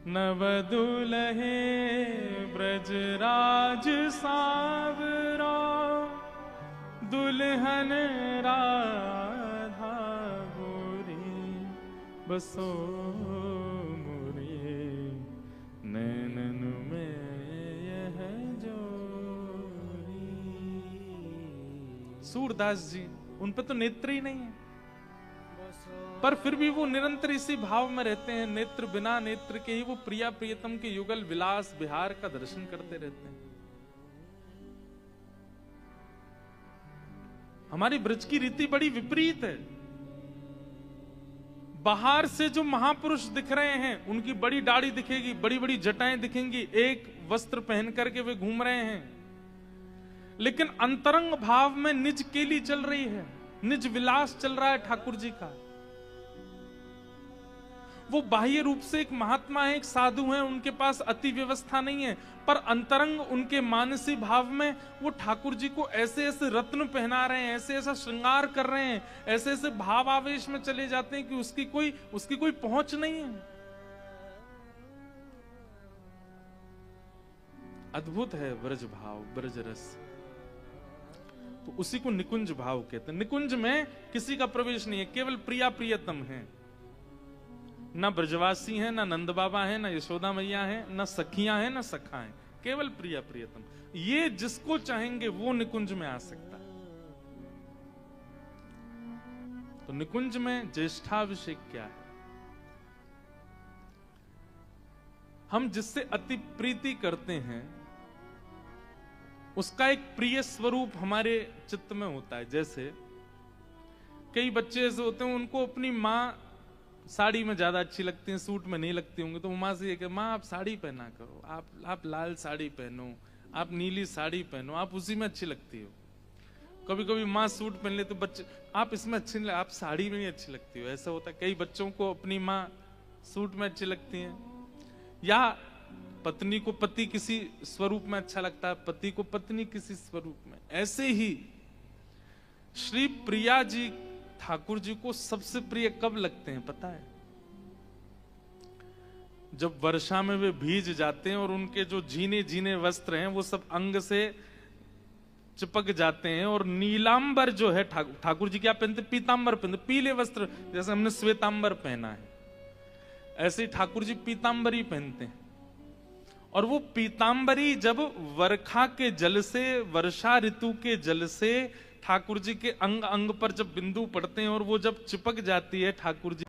नव दुलहे ब्रजराज सावरा, दुल्हन राधा गोरी, बसो मोरे नैनन में यह जोरी। सूरदास जी, उन पे तो नेत्र ही नहीं है, पर फिर भी वो निरंतर इसी भाव में रहते हैं। नेत्र बिना नेत्र के ही वो प्रिया प्रियतम के युगल विलास विहार का दर्शन करते रहते हैं। हमारी ब्रज की रीति बड़ी विपरीत है। बाहर से जो महापुरुष दिख रहे हैं उनकी बड़ी दाढ़ी दिखेगी, बड़ी बड़ी जटाएं दिखेंगी, एक वस्त्र पहन करके वे घूम रहे हैं, लेकिन अंतरंग भाव में निज केली चल रही है, निज विलास चल रहा है ठाकुर जी का। वो बाह्य रूप से एक महात्मा है, एक साधु है, उनके पास अति व्यवस्था नहीं है, पर अंतरंग उनके मानसी भाव में वो ठाकुर जी को ऐसे ऐसे रत्न पहना रहे हैं, ऐसे ऐसा श्रृंगार कर रहे हैं, ऐसे ऐसे भाव आवेश में चले जाते हैं कि उसकी कोई पहुंच नहीं है। अद्भुत है ब्रज भाव, ब्रज रस। तो उसी को निकुंज भाव कहते हैं। निकुंज में किसी का प्रवेश नहीं है, केवल प्रिया प्रियतम है। ना ब्रजवासी हैं, ना नंद बाबा हैं, ना यशोदा मैया हैं, ना सखियां हैं, ना सखा हैं, केवल प्रिया प्रियतम। ये जिसको चाहेंगे वो निकुंज में आ सकता है। तो निकुंज में ज्येष्ठाभिषेक क्या है? हम जिससे अति प्रीति करते हैं उसका एक प्रिय स्वरूप हमारे चित्त में होता है। जैसे कई बच्चे ऐसे होते हैं, उनको अपनी माँ साड़ी में ज्यादा अच्छी लगती है, सूट में नहीं लगती होंगी, तो माँ से ये कि माँ आप साड़ी पहना करो, आप लाल साड़ी पहनो, आप नीली साड़ी पहनो, आप उसी में अच्छी लगती हो। कभी कभी माँ सूट पहन ले तो बच्चे आप इसमें अच्छी नहीं, आप साड़ी में नहीं अच्छी लगती हो। ऐसा होता है, कई बच्चों को अपनी माँ सूट में अच्छी लगती है, या पत्नी को पति किसी स्वरूप में अच्छा लगता है, पति को पत्नी किसी स्वरूप में। ऐसे ही श्री प्रिया जी ठाकुर जी को सबसे प्रिय कब लगते हैं पता है? जब वर्षा में वे भीज जाते हैं और उनके जो जीने जीने वस्त्र हैं वो सब अंग से चिपक जाते हैं, और नीलांबर जो है, ठाकुर जी क्या पहनते? पीतांबर पहनते, पीले वस्त्र। जैसे हमने श्वेतांबर पहना है, ऐसे ही ठाकुर जी पीतांबरी पहनते हैं। और वो पीतांबरी जब वर्षा के जल से, वर्षा ऋतु के जल से ठाकुर जी के अंग अंग पर जब बिंदु पड़ते हैं और वो जब चिपक जाती है ठाकुर जी